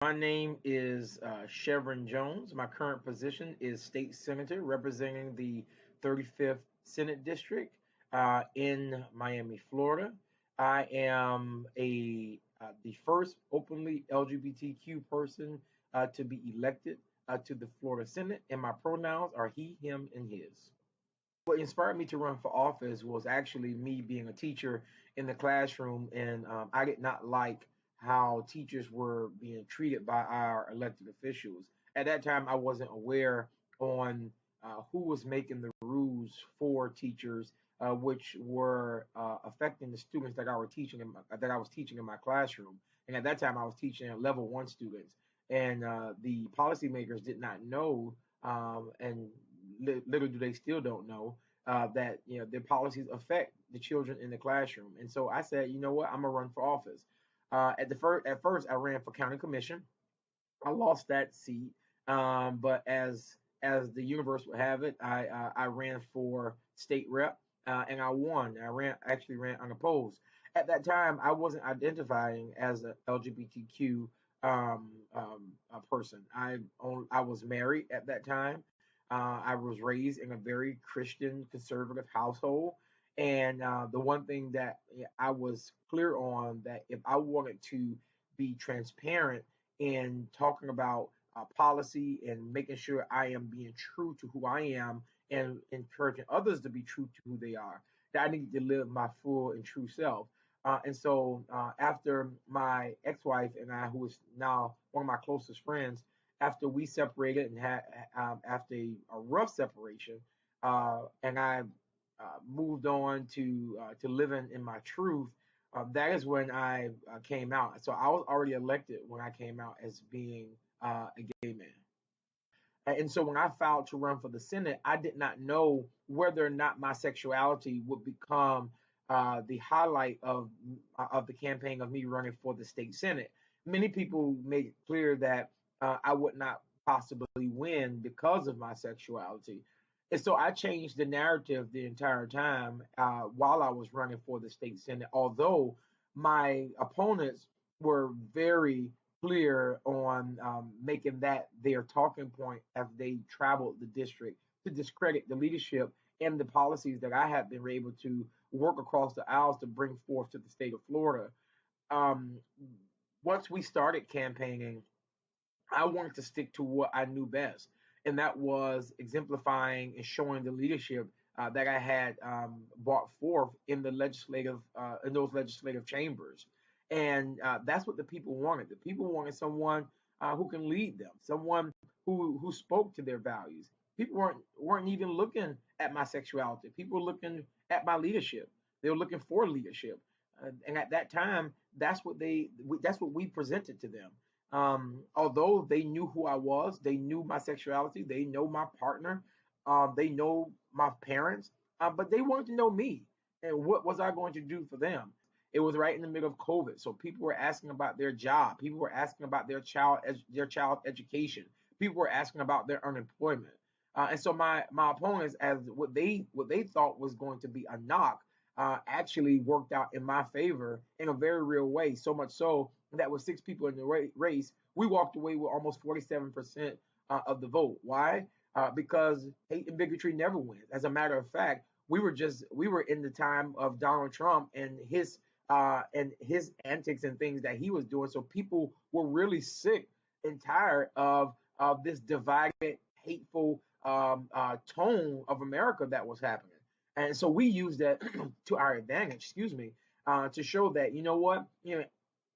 My name is Shevrin Jones. My current position is state senator representing the 35th Senate District in Miami, Florida. I am the first openly LGBTQ person to be elected to the Florida Senate, and my pronouns are he, him, and his. What inspired me to run for office was actually me being a teacher in the classroom, and I did not like how teachers were being treated by our elected officials. At that time, I wasn't aware on who was making the rules for teachers, which were affecting the students that I was teaching in my classroom. And at that time, I was teaching level one students, and the policymakers did not know, and little do they still don't know that their policies affect the children in the classroom. And so I said, you know what, I'm gonna run for office. At first, I ran for county commission. I lost that seat, but as the universe would have it, I ran for state rep, and I won. Actually ran unopposed. At that time, I wasn't identifying as a LGBTQ a person. I was married at that time. I was raised in a very Christian conservative household. And the one thing that I was clear on, that if I wanted to be transparent in talking about policy and making sure I am being true to who I am and encouraging others to be true to who they are, that I need to live my full and true self. And so after my ex-wife and I, who is now one of my closest friends, after we separated and had after a rough separation, and I moved on to living in my truth. That is when I came out. So I was already elected when I came out as being a gay man. And so when I filed to run for the Senate, I did not know whether or not my sexuality would become the highlight of the campaign of me running for the state Senate. Many people made it clear that I would not possibly win because of my sexuality. And so I changed the narrative the entire time while I was running for the state Senate, although my opponents were very clear on making that their talking point as they traveled the district to discredit the leadership and the policies that I have been able to work across the aisles to bring forth to the state of Florida. Um, Once we started campaigning, I wanted to stick to what I knew best, and that was exemplifying and showing the leadership that I had brought forth in the legislative in those legislative chambers, and that's what the people wanted. The people wanted someone who can lead them, someone who spoke to their values. People weren't even looking at my sexuality. People were looking at my leadership. They were looking for leadership, and at that time, that's what we presented to them. Although they knew who I was, they knew my sexuality, they know my partner, they know my parents, but they wanted to know me and what was I going to do for them. It was right in the middle of COVID, so people were asking about their job, people were asking about their child education, people were asking about their unemployment, and so my opponents, as what they thought was going to be a knock, actually worked out in my favor in a very real way. So much so that with six people in the race, we walked away with almost 47% of the vote. Why? Because hate and bigotry never wins. As a matter of fact, we were in the time of Donald Trump and his antics and things that he was doing. So people were really sick and tired of this divided, hateful tone of America that was happening. And so we used that to our advantage, excuse me, to show that, you know what,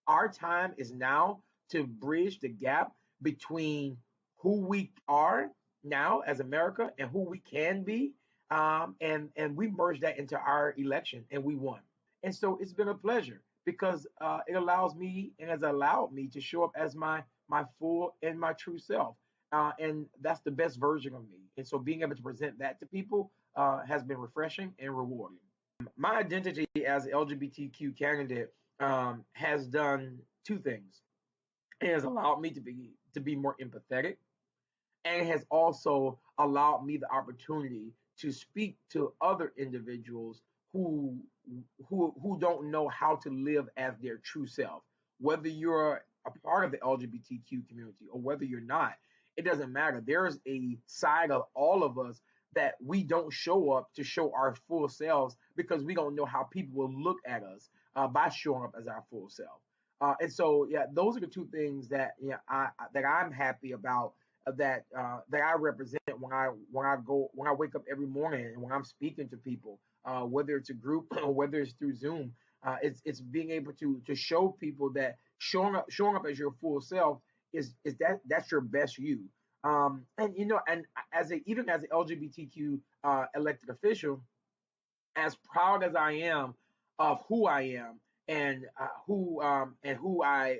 our time is now to bridge the gap between who we are now as America and who we can be. And we merged that into our election and we won. And so it's been a pleasure because it allows me and has allowed me to show up as my full and my true self. And that's the best version of me. And so being able to present that to people has been refreshing and rewarding. My identity as an LGBTQ candidate has done two things. It has allowed me to be more empathetic, and it has also allowed me the opportunity to speak to other individuals who who don't know how to live as their true self. Whether you're a part of the LGBTQ community or whether you're not, it doesn't matter. There's a side of all of us that we don't show up to show our full selves because we don't know how people will look at us by showing up as our full self. And so, yeah, those are the two things that that I'm happy about that I represent when I wake up every morning and when I'm speaking to people, whether it's a group or whether it's through Zoom. It's being able to show people that showing up as your full self that's your best you. And and even as an LGBTQ elected official, as proud as I am of who I am and who I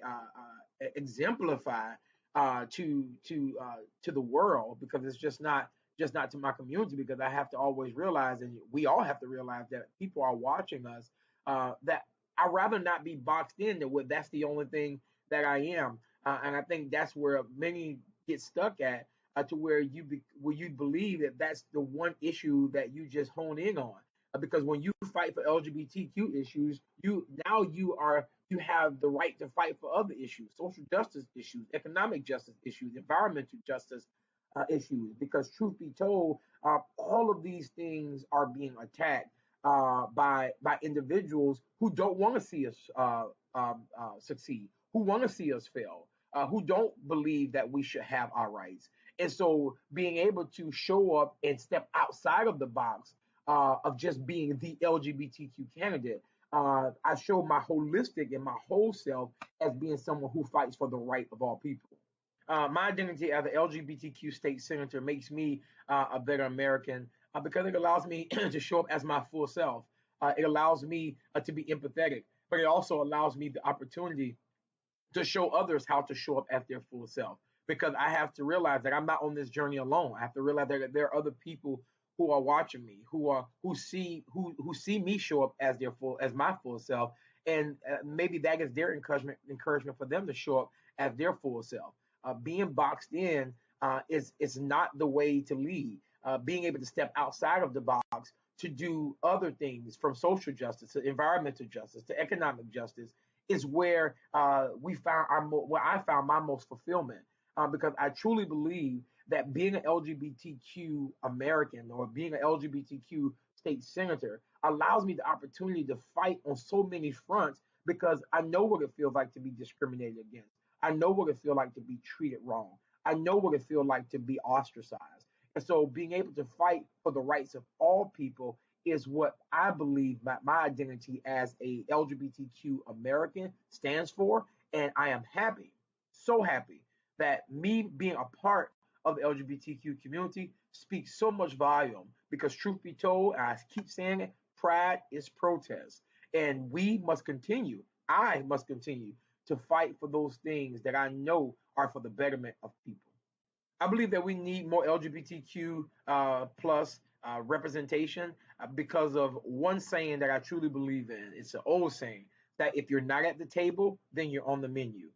exemplify to the world, because it's just not to my community, because I have to always realize, and we all have to realize, that people are watching us. That I'd rather not be boxed in that that's the only thing that I am, and I think that's where many get stuck at, to where where you believe that that's the one issue that you just hone in on. Because when you fight for LGBTQ issues, you have the right to fight for other issues, social justice issues, economic justice issues, environmental justice issues. Because truth be told, all of these things are being attacked by individuals who don't want to see us succeed, who want to see us fail, who don't believe that we should have our rights. And so, being able to show up and step outside of the box of just being the LGBTQ candidate, I show my holistic and my whole self as being someone who fights for the right of all people. My identity as an LGBTQ state senator makes me a better American because it allows me to show up as my full self. It allows me to be empathetic, but it also allows me the opportunity to show others how to show up as their full self. Because I have to realize that I'm not on this journey alone. I have to realize that there are other people who are watching me, who see me show up as my full self, and maybe that is their encouragement for them to show up as their full self. Being boxed in is not the way to lead. Being able to step outside of the box to do other things, from social justice to environmental justice to economic justice, is where where I found my most fulfillment. Because I truly believe that being an LGBTQ American or being an LGBTQ state senator allows me the opportunity to fight on so many fronts, because I know what it feels like to be discriminated against. I know what it feels like to be treated wrong. I know what it feels like to be ostracized. And so, being able to fight for the rights of all people is what I believe my identity as a LGBTQ American stands for. And I am happy, so happy, that me being a part of the LGBTQ community speaks so much volume, because truth be told, and I keep saying it, pride is protest. And we must continue, I must continue to fight for those things that I know are for the betterment of people. I believe that we need more LGBTQ plus representation because of one saying that I truly believe in. It's an old saying that if you're not at the table, then you're on the menu.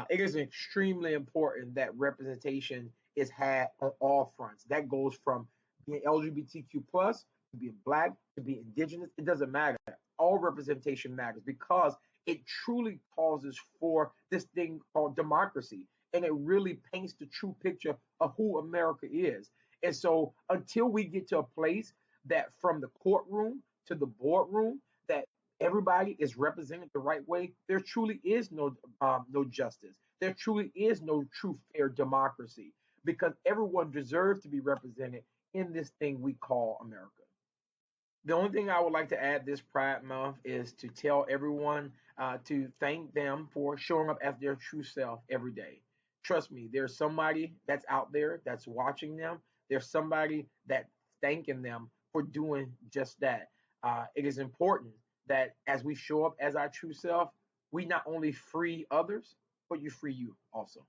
It is extremely important that representation is had on all fronts. That goes from being LGBTQ plus to being black to being indigenous. It doesn't matter. All representation matters, because it truly causes for this thing called democracy, and it really paints the true picture of who America is. And so, until we get to a place that from the courtroom to the boardroom, that everybody is represented the right way, there truly is no justice. There truly is no true fair democracy, because everyone deserves to be represented in this thing we call America. The only thing I would like to add this Pride Month is to tell everyone to thank them for showing up as their true self every day. Trust me, there's somebody that's out there that's watching them. There's somebody that's thanking them for doing just that. It is important that as we show up as our true self, we not only free others, but you free you also.